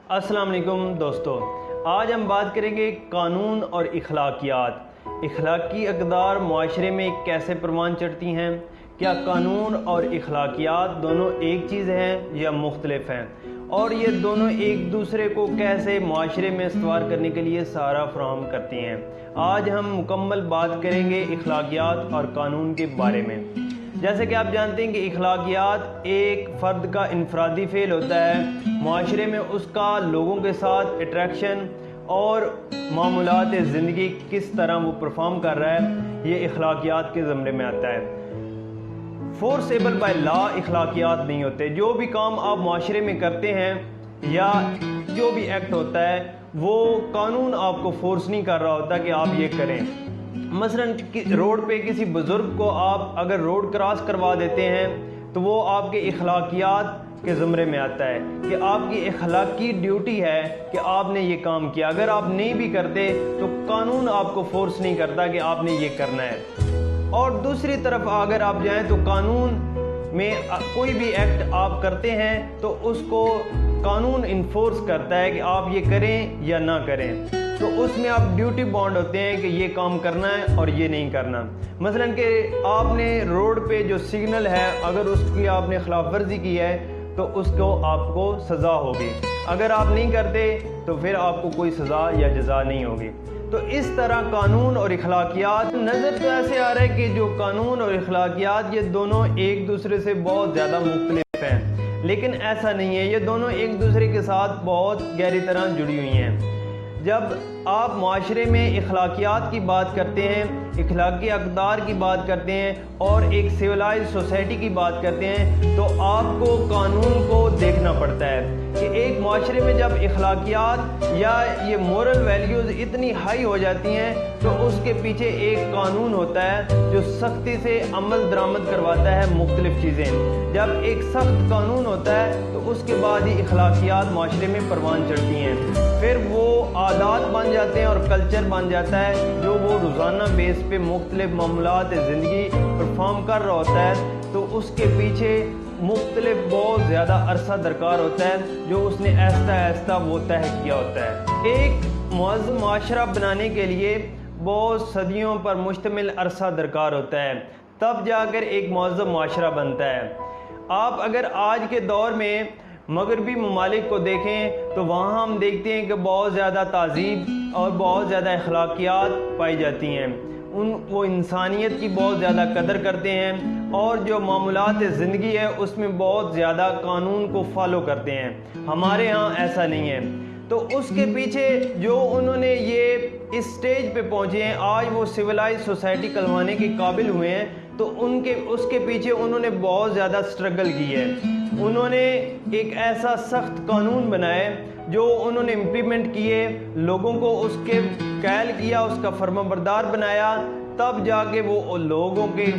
अस्सलाम वालेकुम दोस्तों, आज हम बात करेंगे कानून और इखलाकियात। इखलाकी अक़दार माशरे में कैसे परवान चढ़ती हैं। क्या कानून और इखलाकियात दोनों एक चीज़ हैं या मुख्तलिफ हैं, और ये दोनों एक दूसरे को कैसे माशरे में इस्तवार करने के लिए सहारा फराहम करती हैं। आज हम मुकम्मल बात करेंगे इखलाकियात और कानून के बारे में। जैसे कि आप जानते हैं कि इखलाकियात एक फ़र्द का इनफरादी फ़ेल होता है, माशरे में उसका लोगों के साथ अट्रैक्शन और मामूलात ज़िंदगी किस तरह वो परफॉर्म कर रहा है, ये इखलाकियात के ज़मरे में आता है। फोर्सेबल बाय लॉ इखलाकियात नहीं होते। जो भी काम आप माशरे में करते हैं या जो भी एक्ट होता है वो कानून आपको फोर्स नहीं कर रहा होता कि आप ये करें। मसलन रोड पे किसी बुज़ुर्ग को आप अगर रोड क्रॉस करवा देते हैं तो वो आपके इखलाकियात के ज़मरे में आता है कि आपकी इखलाकी ड्यूटी है कि आपने ये काम किया। अगर आप नहीं भी करते तो कानून आपको फोर्स नहीं करता कि आपने ये करना है। और दूसरी तरफ अगर आप जाएं तो कानून में कोई भी एक्ट आप करते हैं तो उसको कानून इन्फोर्स करता है कि आप ये करें या ना करें। तो उसमें आप ड्यूटी बॉन्ड होते हैं कि ये काम करना है और ये नहीं करना। मसलन कि आपने रोड पे जो सिग्नल है अगर उसकी आपने खिलाफ वर्जी की है तो उसको आपको सज़ा होगी। अगर आप नहीं करते तो फिर आपको कोई सज़ा या जज़ा नहीं होगी। तो इस तरह कानून और इखलाकियात नज़र तो ऐसे आ रहा है कि जो कानून और इखलाकियात ये दोनों एक दूसरे से बहुत ज़्यादा मुख्तलिफ हैं, लेकिन ऐसा नहीं है। ये दोनों एक दूसरे के साथ बहुत गहरी तरह जुड़ी हुई हैं। जब आप माशरे में इखलाकियात की बात करते हैं, इखलाकी अक़दार की बात करते हैं और एक सिविलाइज सोसाइटी की बात करते हैं तो आपको कानून को देखना पड़ता है कि एक माशरे में जब इखलाकियात या ये मोरल वैल्यूज़ इतनी हाई हो जाती हैं तो उसके पीछे एक कानून होता है जो सख्ती से अमल दरामद करवाता है मुख्तलिफ चीज़ें। जब एक सख्त कानून होता है तो उसके बाद ही इखलाकियात माशरे में परवान चढ़ती हैं। फिर वो आदात बन जाते हैं और कल्चर बन जाता है जो वो रोज़ाना बेस पे मुख्तलिफ मामलात ज़िंदगी परफॉर्म कर रहा होता है। तो उसके पीछे मुख्तलिफ बहुत ज़्यादा अरसा दरकार होता है जो उसने ऐसा ऐसा वो तय किया होता है। एक मुअज़्ज़म माशरा बनाने के लिए बहुत सदियों पर मुश्तमिल अरसा दरकार होता है, तब जाकर एक मुअज़्ज़म माशरा बनता है। आप अगर आज के दौर में मगरबी ममालिक को देखें तो वहाँ हम देखते हैं कि बहुत ज़्यादा तहज़ीब और बहुत ज़्यादा अखलाकियात पाई जाती हैं। वो इंसानियत की बहुत ज़्यादा कदर करते हैं और जो मामूलात ज़िंदगी है उसमें बहुत ज़्यादा कानून को फॉलो करते हैं। हमारे यहाँ ऐसा नहीं है। तो उसके पीछे जो उन्होंने ये इस स्टेज पे पहुँचे हैं, आज वो सिविलाइज सोसाइटी कहलाने के काबिल हुए हैं, तो उसके पीछे उन्होंने बहुत ज़्यादा स्ट्रगल की है। उन्होंने एक ऐसा सख्त कानून बनाए जो उन्होंने इम्प्लीमेंट किए, लोगों को उसके कैल किया, उसका फर्माबरदार बनाया, तब जाके वो लोगों के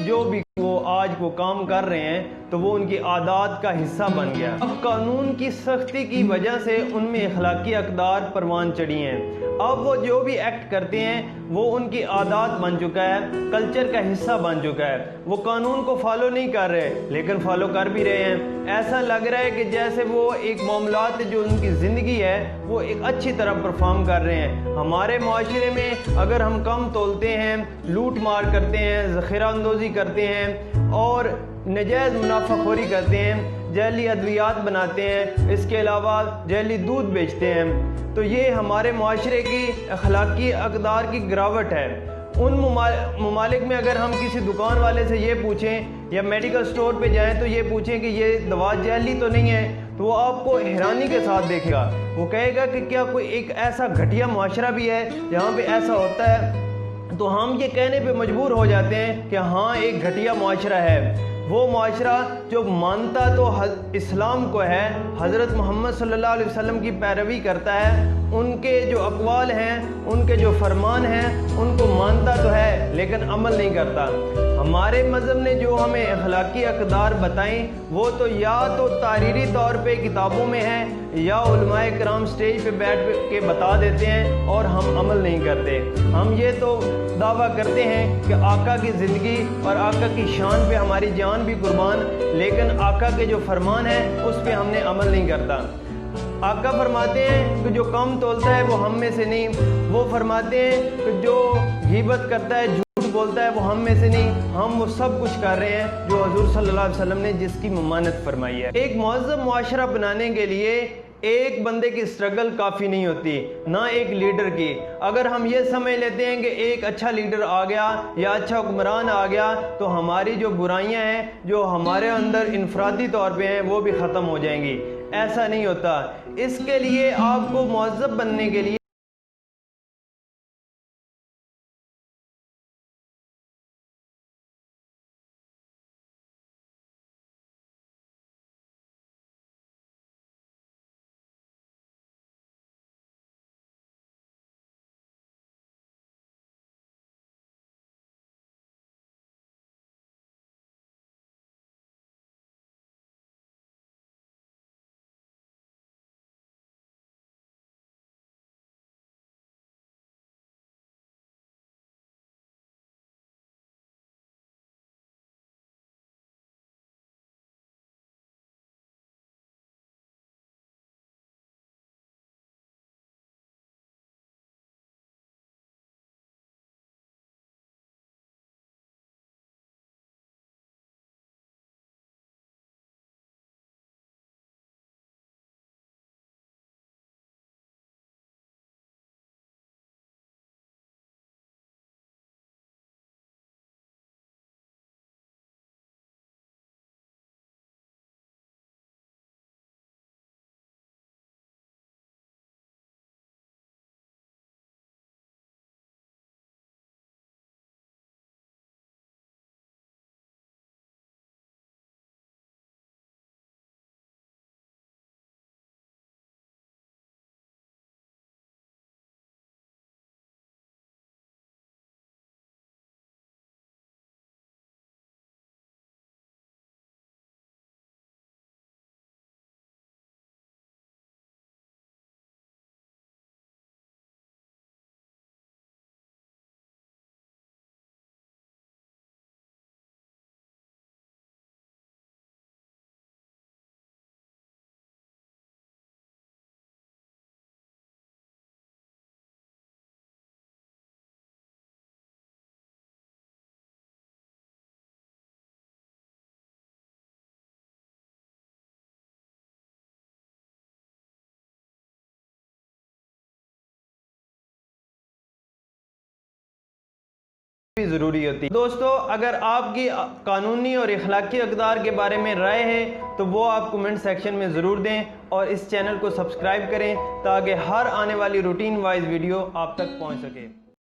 जो भी वो आज वो काम कर रहे हैं तो वो उनकी आदात का हिस्सा बन गया। अब कानून की सख्ती की वजह से उनमें इखलाकी अक़दार परवान चढ़ी हैं। अब वो जो भी एक्ट करते हैं वो उनकी आदात बन चुका है, कल्चर का हिस्सा बन चुका है। वो कानून को फॉलो नहीं कर रहे लेकिन फॉलो कर भी रहे हैं। ऐसा लग रहा है कि जैसे वो एक मामलात जो उनकी ज़िंदगी है वो एक अच्छी तरह परफॉर्म कर रहे हैं। हमारे माशरे में अगर हम कम तोलते हैं, लूट मार करते हैं, ज़ख़ीरा अंदोज़ी करते हैं और नजायज़ मुनाफाखोरी करते हैं, जैली अद्वियात बनाते हैं, इसके अलावा जैली दूध बेचते हैं, तो ये हमारे माशरे की अखलाकी अक़दार की गिरावट है। उन ममालिक में अगर हम किसी दुकान वाले से ये पूछें या मेडिकल स्टोर पे जाएं तो ये पूछें कि ये दवा जैली तो नहीं है, तो वो आपको हैरानी के साथ देखेगा। वो कहेगा कि क्या कोई एक ऐसा घटिया माशरा भी है जहाँ पे ऐसा होता है। तो हम ये कहने पे मजबूर हो जाते हैं कि हाँ एक घटिया माशरा है। वो माशरा जो मानता तो इस्लाम को है, हज़रत मोहम्मद सल्लल्लाहु अलैहि वसल्लम की पैरवी करता है, उनके जो अक़वाल हैं, उनके जो फरमान हैं उनको मानता तो है लेकिन अमल नहीं करता। हमारे मज़हब ने जो हमें अखलाकी अक़दार बताएं वो तो या तो तारीरी तौर पे किताबों में है या उलमाए किराम स्टेज पे बैठ के बता देते हैं और हम अमल नहीं करते। हम ये तो दावा करते हैं कि आका की ज़िंदगी और आका की शान पे हमारी जान भी कुर्बान, लेकिन आका के जो फरमान है उस पे हमने अमल नहीं करता। آقا فرماتے ہیں کہ جو کم تولتا ہے وہ ہم میں سے نہیں، وہ فرماتے ہیں کہ جو غیبت کرتا ہے، جھوٹ بولتا ہے، وہ ہم میں سے نہیں، ہم وہ سب کچھ کر رہے ہیں جو حضور صلی اللہ علیہ وسلم نے جس کی ممانعت فرمائی ہے۔ ایک مہذب معاشرہ بنانے کے لیے ایک بندے کی اسٹرگل کافی نہیں ہوتی، نہ ایک لیڈر کی۔ اگر ہم یہ سمجھ لیتے ہیں کہ ایک اچھا لیڈر آ گیا یا اچھا حکمران آ گیا تو ہماری جو برائیاں ہیں جو ہمارے اندر انفرادی طور پہ ہیں وہ بھی ختم ہو جائیں گی، ایسا نہیں ہوتا۔ اس کے لیے آپ کو مہذب بننے کے لیے بھی ضروری ہوتی ہے۔ دوستو، اگر آپ کی قانونی اور اخلاقی اقدار کے بارے میں رائے ہے تو وہ آپ کمنٹ سیکشن میں ضرور دیں اور اس چینل کو سبسکرائب کریں تاکہ ہر آنے والی روٹین وائز ویڈیو آپ تک پہنچ سکے۔